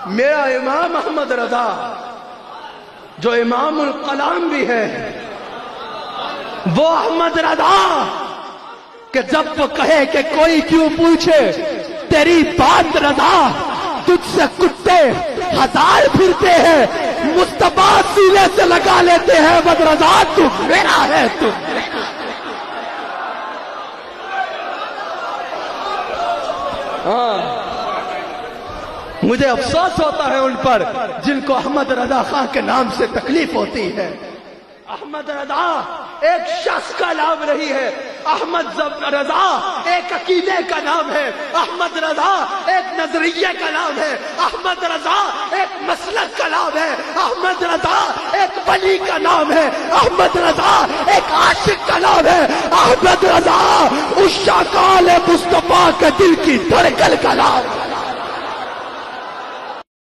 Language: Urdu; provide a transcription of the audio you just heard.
میرا امام احمد رضا جو امام الکلام بھی ہے، وہ احمد رضا کہ جب وہ کہے کہ کوئی کیوں پوچھے تیری بات رضا، تجھ سے کتے ہزار پھرتے ہیں، مصطفیٰ سینے سے لگا لیتے ہیں، احمد رضا تو میرا ہے تو مجھے افسوس ہوتا ہے ان پر جن کو احمد رضا خان کے نام سے تکلیف ہوتی ہے۔ احمد رضا ایک شخص کا نام نہیں ہے، احمد رضا ایک عقیدے کا نام ہے، احمد رضا ایک نظریے کا نام ہے، احمد رضا ایک مسلک کا نام ہے، احمد رضا ایک ولی کا نام ہے، احمد رضا ایک عاشق کا نام ہے، احمد رضا اس شاکال مصطفیٰ کے دل کی دھڑکن کا نام ہے۔